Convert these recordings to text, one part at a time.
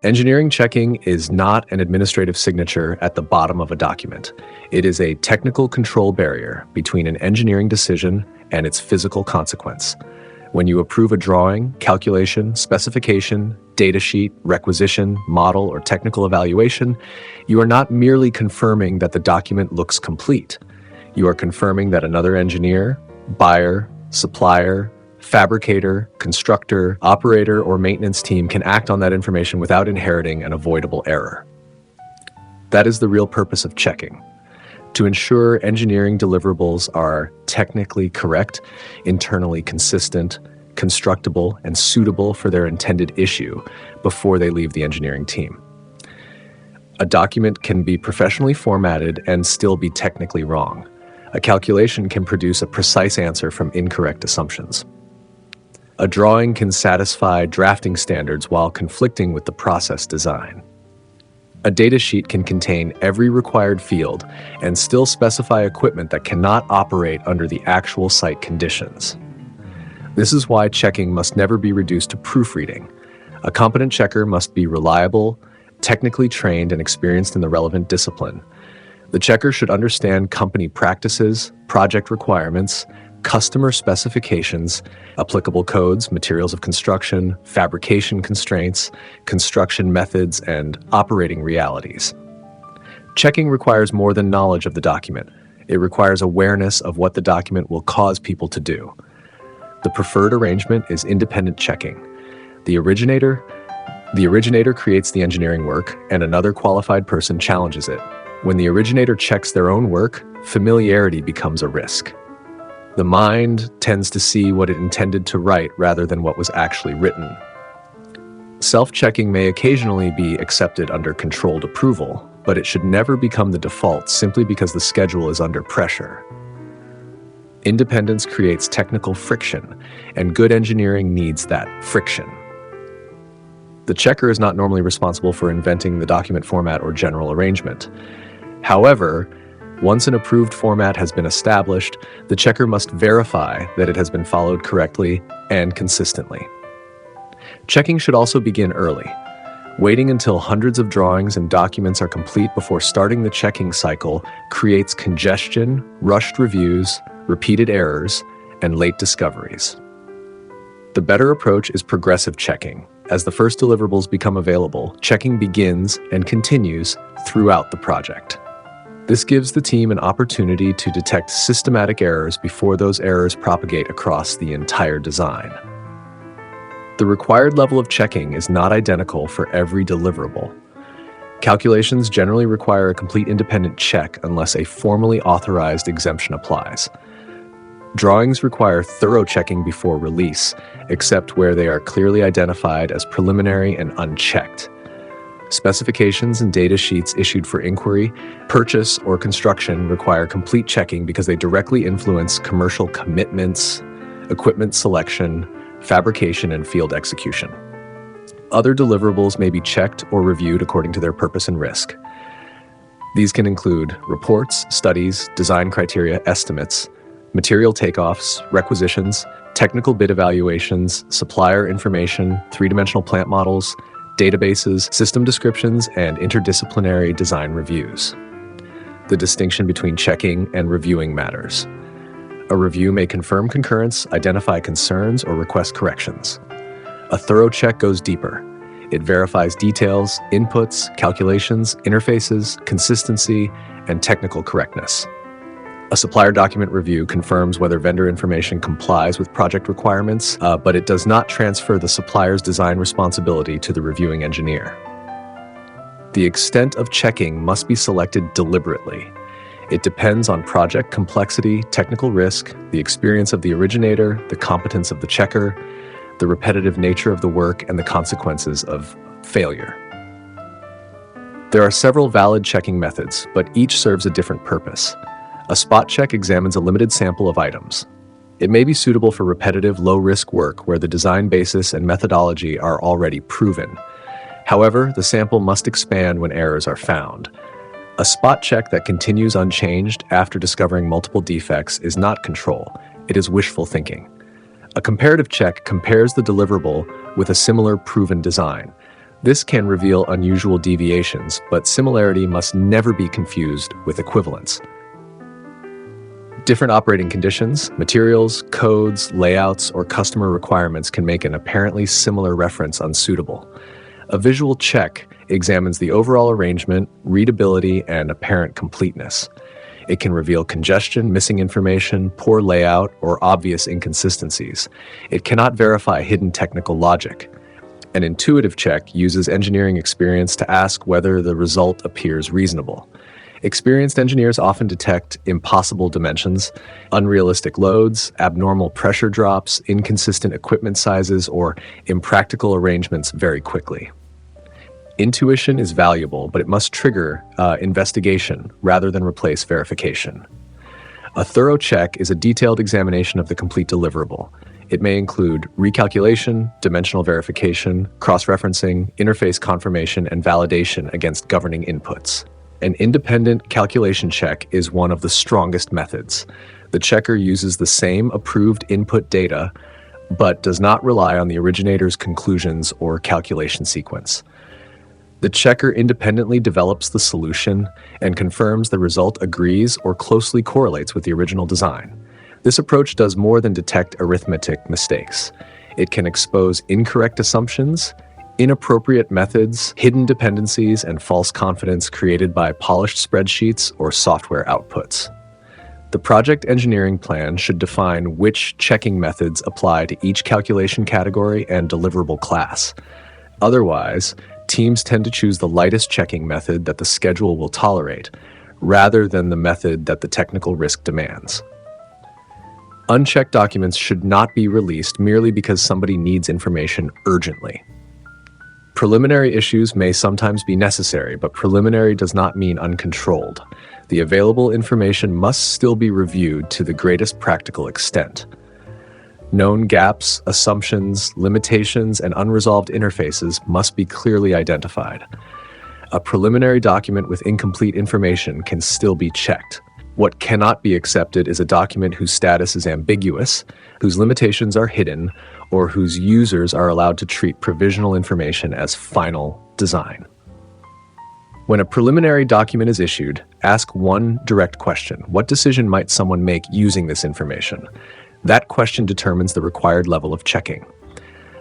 Engineering checking is not an administrative signature at the bottom of a document. It is a technical control barrier between an engineering decision and its physical consequence. When you approve a drawing, calculation, specification, datasheet, requisition, model, or technical evaluation, you are not merely confirming that the document looks complete. You are confirming that another engineer, buyer, supplier, fabricator, constructor, operator, or maintenance team can act on that information without inheriting an avoidable error. That is the real purpose of checking: to ensure engineering deliverables are technically correct, internally consistent, constructible, and suitable for their intended issue before they leave the engineering team. A document can be professionally formatted and still be technically wrong. A calculation can produce a precise answer from incorrect assumptions. A drawing can satisfy drafting standards while conflicting with the process design. A datasheet can contain every required field and still specify equipment that cannot operate under the actual site conditions. This is why checking must never be reduced to proofreading. A competent checker must be reliable, technically trained, and experienced in the relevant discipline. The checker should understand company practices, project requirements, customer specifications, applicable codes, materials of construction, fabrication constraints, construction methods, and operating realities. Checking requires more than knowledge of the document. It requires awareness of what the document will cause people to do. The preferred arrangement is independent checking. The originator creates the engineering work, and another qualified person challenges it. When the originator checks their own work, familiarity becomes a risk. The mind tends to see what it intended to write rather than what was actually written. Self-checking may occasionally be accepted under controlled approval, but it should never become the default simply because the schedule is under pressure. Independence creates technical friction, and good engineering needs that friction. The checker is not normally responsible for inventing the document format or general arrangement. However, once an approved format has been established, the checker must verify that it has been followed correctly and consistently. Checking should also begin early. Waiting until hundreds of drawings and documents are complete before starting the checking cycle creates congestion, rushed reviews, repeated errors, and late discoveries. The better approach is progressive checking. As the first deliverables become available, checking begins and continues throughout the project. This gives the team an opportunity to detect systematic errors before those errors propagate across the entire design. The required level of checking is not identical for every deliverable. Calculations generally require a complete independent check unless a formally authorized exemption applies. Drawings require thorough checking before release, except where they are clearly identified as preliminary and unchecked. Specifications and data sheets issued for inquiry, purchase, or construction require complete checking because they directly influence commercial commitments, equipment selection, fabrication, and field execution. Other deliverables may be checked or reviewed according to their purpose and risk. These can include reports, studies, design criteria, estimates, material takeoffs, requisitions, technical bid evaluations, supplier information, three-dimensional plant models, databases, system descriptions, and interdisciplinary design reviews. The distinction between checking and reviewing matters. A review may confirm concurrence, identify concerns, or request corrections. A thorough check goes deeper. It verifies details, inputs, calculations, interfaces, consistency, and technical correctness. A supplier document review confirms whether vendor information complies with project requirements, but it does not transfer the supplier's design responsibility to the reviewing engineer. The extent of checking must be selected deliberately. It depends on project complexity, technical risk, the experience of the originator, the competence of the checker, the repetitive nature of the work, and the consequences of failure. There are several valid checking methods, but each serves a different purpose. A spot check examines a limited sample of items. It may be suitable for repetitive, low-risk work where the design basis and methodology are already proven. However, the sample must expand when errors are found. A spot check that continues unchanged after discovering multiple defects is not control, it is wishful thinking. A comparative check compares the deliverable with a similar proven design. This can reveal unusual deviations, but similarity must never be confused with equivalence. Different operating conditions, materials, codes, layouts, or customer requirements can make an apparently similar reference unsuitable. A visual check examines the overall arrangement, readability, and apparent completeness. It can reveal congestion, missing information, poor layout, or obvious inconsistencies. It cannot verify hidden technical logic. An intuitive check uses engineering experience to ask whether the result appears reasonable. Experienced engineers often detect impossible dimensions, unrealistic loads, abnormal pressure drops, inconsistent equipment sizes, or impractical arrangements very quickly. Intuition is valuable, but it must trigger investigation rather than replace verification. A thorough check is a detailed examination of the complete deliverable. It may include recalculation, dimensional verification, cross-referencing, interface confirmation, and validation against governing inputs. An independent calculation check is one of the strongest methods. The checker uses the same approved input data, but does not rely on the originator's conclusions or calculation sequence. The checker independently develops the solution and confirms the result agrees or closely correlates with the original design. This approach does more than detect arithmetic mistakes. It can expose incorrect assumptions, inappropriate methods, hidden dependencies, and false confidence created by polished spreadsheets or software outputs. The project engineering plan should define which checking methods apply to each calculation category and deliverable class. Otherwise, teams tend to choose the lightest checking method that the schedule will tolerate, rather than the method that the technical risk demands. Unchecked documents should not be released merely because somebody needs information urgently. Preliminary issues may sometimes be necessary, but preliminary does not mean uncontrolled. The available information must still be reviewed to the greatest practical extent. Known gaps, assumptions, limitations, and unresolved interfaces must be clearly identified. A preliminary document with incomplete information can still be checked. What cannot be accepted is a document whose status is ambiguous, whose limitations are hidden, or whose users are allowed to treat provisional information as final design. When a preliminary document is issued, ask one direct question. What decision might someone make using this information? That question determines the required level of checking.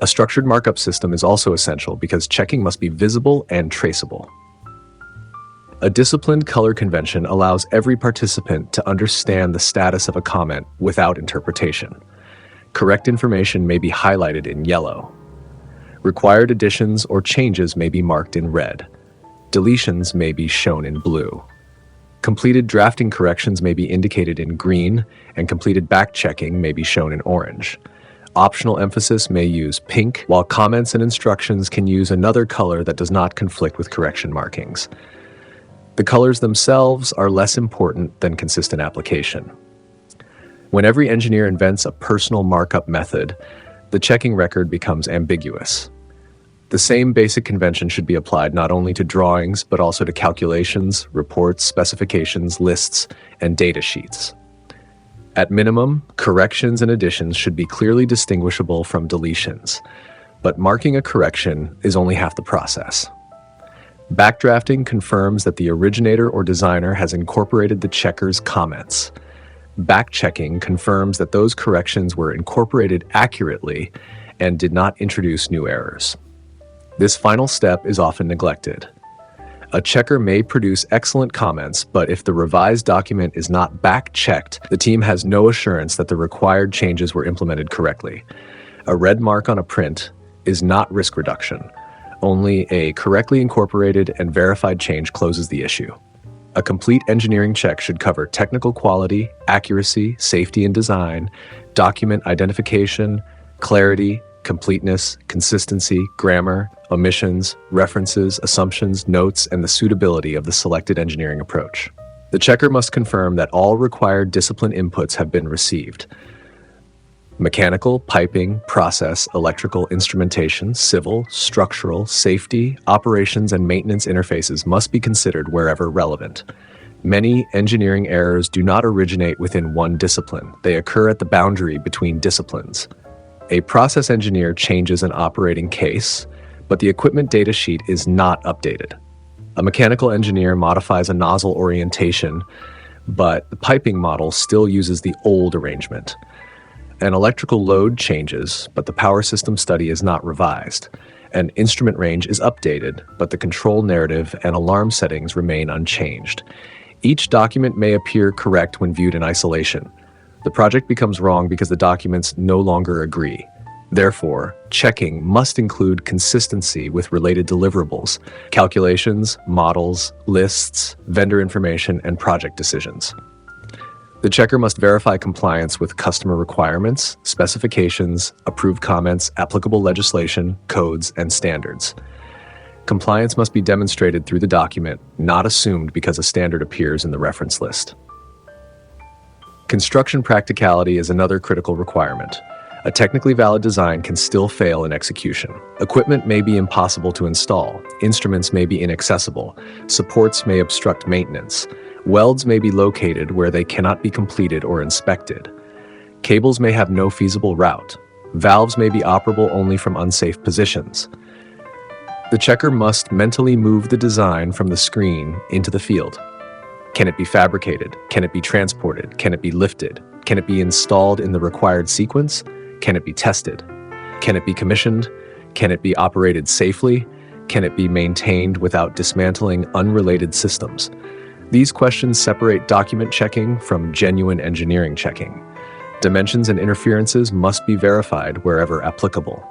A structured markup system is also essential because checking must be visible and traceable. A disciplined color convention allows every participant to understand the status of a comment without interpretation. Correct information may be highlighted in yellow. Required additions or changes may be marked in red. Deletions may be shown in blue. Completed drafting corrections may be indicated in green, and completed back-checking may be shown in orange. Optional emphasis may use pink, while comments and instructions can use another color that does not conflict with correction markings. The colors themselves are less important than consistent application. When every engineer invents a personal markup method, the checking record becomes ambiguous. The same basic convention should be applied not only to drawings, but also to calculations, reports, specifications, lists, and data sheets. At minimum, corrections and additions should be clearly distinguishable from deletions, but marking a correction is only half the process. Backdrafting confirms that the originator or designer has incorporated the checker's comments. Backchecking confirms that those corrections were incorporated accurately and did not introduce new errors. This final step is often neglected. A checker may produce excellent comments, but if the revised document is not back-checked, the team has no assurance that the required changes were implemented correctly. A red mark on a print is not risk reduction. Only a correctly incorporated and verified change closes the issue. A complete engineering check should cover technical quality, accuracy, safety and design, document identification, clarity, completeness, consistency, grammar, omissions, references, assumptions, notes, and the suitability of the selected engineering approach. The checker must confirm that all required discipline inputs have been received. Mechanical, piping, process, electrical, instrumentation, civil, structural, safety, operations, and maintenance interfaces must be considered wherever relevant. Many engineering errors do not originate within one discipline. They occur at the boundary between disciplines. A process engineer changes an operating case, but the equipment data sheet is not updated. A mechanical engineer modifies a nozzle orientation, but the piping model still uses the old arrangement. An electrical load changes, but the power system study is not revised. An instrument range is updated, but the control narrative and alarm settings remain unchanged. Each document may appear correct when viewed in isolation. The project becomes wrong because the documents no longer agree. Therefore, checking must include consistency with related deliverables, calculations, models, lists, vendor information, and project decisions. The checker must verify compliance with customer requirements, specifications, approved comments, applicable legislation, codes, and standards. Compliance must be demonstrated through the document, not assumed because a standard appears in the reference list. Construction practicality is another critical requirement. A technically valid design can still fail in execution. Equipment may be impossible to install, instruments may be inaccessible, supports may obstruct maintenance, welds may be located where they cannot be completed or inspected, cables may have no feasible route, valves may be operable only from unsafe positions. The checker must mentally move the design from the screen into the field. Can it be fabricated? Can it be transported? Can it be lifted? Can it be installed in the required sequence? Can it be tested? Can it be commissioned? Can it be operated safely? Can it be maintained without dismantling unrelated systems? These questions separate document checking from genuine engineering checking. Dimensions and interferences must be verified wherever applicable.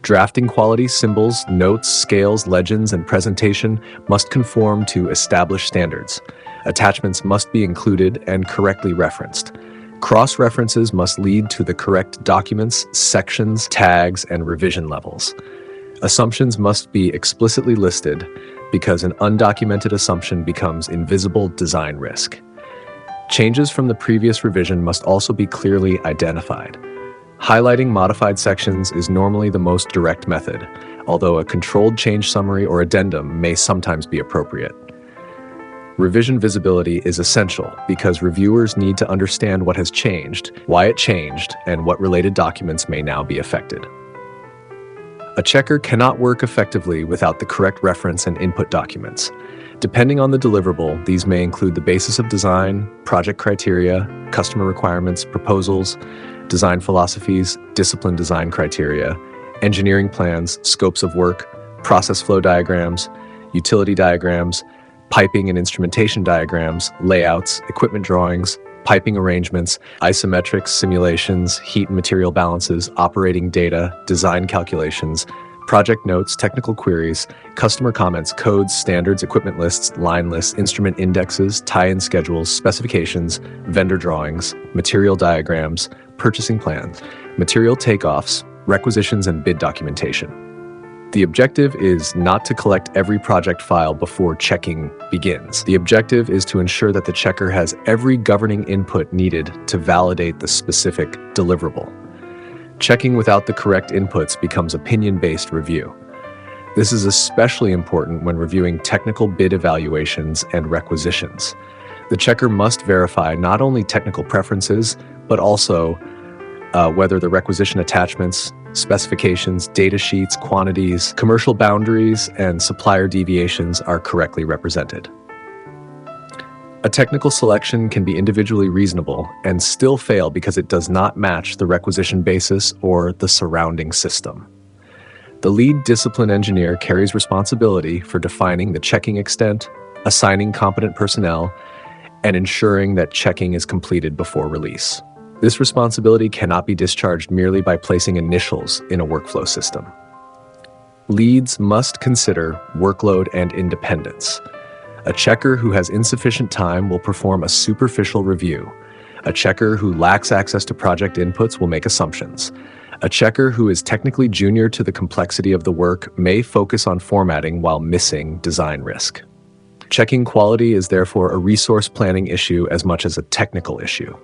Drafting quality, symbols, notes, scales, legends, and presentation must conform to established standards. Attachments must be included and correctly referenced. Cross-references must lead to the correct documents, sections, tags, and revision levels. Assumptions must be explicitly listed because an undocumented assumption becomes invisible design risk. Changes from the previous revision must also be clearly identified. Highlighting modified sections is normally the most direct method, although a controlled change summary or addendum may sometimes be appropriate. Revision visibility is essential because reviewers need to understand what has changed, why it changed, and what related documents may now be affected. A checker cannot work effectively without the correct reference and input documents. Depending on the deliverable, these may include the basis of design, project criteria, customer requirements, proposals, design philosophies, discipline design criteria, engineering plans, scopes of work, process flow diagrams, utility diagrams, piping and instrumentation diagrams, layouts, equipment drawings, piping arrangements, isometrics, simulations, heat and material balances, operating data, design calculations, project notes, technical queries, customer comments, codes, standards, equipment lists, line lists, instrument indexes, tie-in schedules, specifications, vendor drawings, material diagrams, purchasing plans, material takeoffs, requisitions, and bid documentation. The objective is not to collect every project file before checking begins. The objective is to ensure that the checker has every governing input needed to validate the specific deliverable. Checking without the correct inputs becomes opinion-based review. This is especially important when reviewing technical bid evaluations and requisitions. The checker must verify not only technical preferences, but also whether the requisition attachments, specifications, data sheets, quantities, commercial boundaries, and supplier deviations are correctly represented. A technical selection can be individually reasonable and still fail because it does not match the requisition basis or the surrounding system. The lead discipline engineer carries responsibility for defining the checking extent, assigning competent personnel, and ensuring that checking is completed before release. This responsibility cannot be discharged merely by placing initials in a workflow system. Leads must consider workload and independence. A checker who has insufficient time will perform a superficial review. A checker who lacks access to project inputs will make assumptions. A checker who is technically junior to the complexity of the work may focus on formatting while missing design risk. Checking quality is therefore a resource planning issue as much as a technical issue.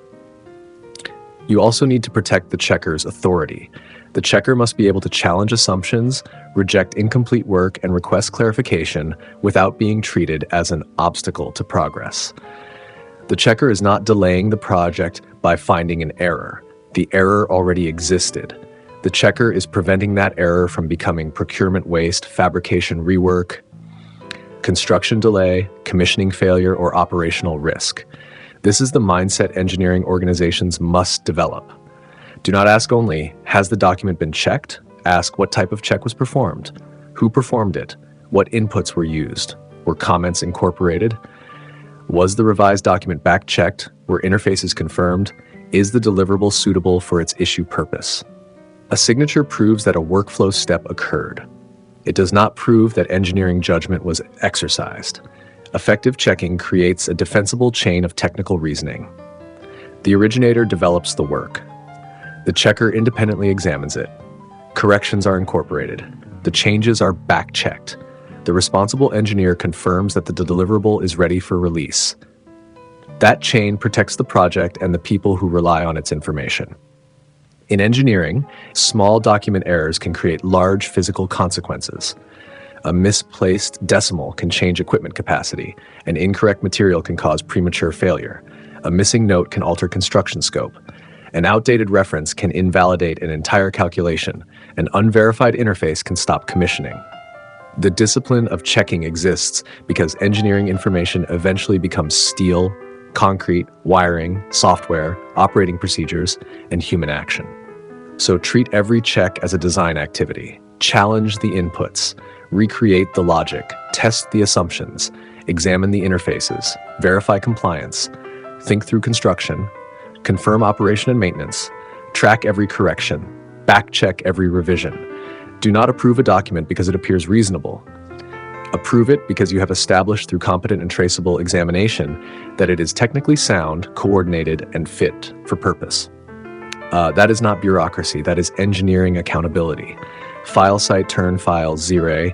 You also need to protect the checker's authority. The checker must be able to challenge assumptions, reject incomplete work, and request clarification without being treated as an obstacle to progress. The checker is not delaying the project by finding an error. The error already existed. The checker is preventing that error from becoming procurement waste, fabrication rework, construction delay, commissioning failure, or operational risk. This is the mindset engineering organizations must develop. Do not ask only, has the document been checked? Ask what type of check was performed, who performed it, what inputs were used, were comments incorporated, was the revised document back-checked, were interfaces confirmed, is the deliverable suitable for its issue purpose? A signature proves that a workflow step occurred. It does not prove that engineering judgment was exercised. Effective checking creates a defensible chain of technical reasoning. The originator develops the work. The checker independently examines it. Corrections are incorporated. The changes are back-checked. The responsible engineer confirms that the deliverable is ready for release. That chain protects the project and the people who rely on its information. In engineering, small document errors can create large physical consequences. A misplaced decimal can change equipment capacity. An incorrect material can cause premature failure. A missing note can alter construction scope. An outdated reference can invalidate an entire calculation. An unverified interface can stop commissioning. The discipline of checking exists because engineering information eventually becomes steel, concrete, wiring, software, operating procedures, and human action. So treat every check as a design activity. Challenge the inputs, recreate the logic, test the assumptions, examine the interfaces, verify compliance, think through construction, confirm operation and maintenance, track every correction, back-check every revision. Do not approve a document because it appears reasonable. Approve it because you have established through competent and traceable examination that it is technically sound, coordinated, and fit for purpose. That is not bureaucracy, that is engineering accountability. File site turn file zero,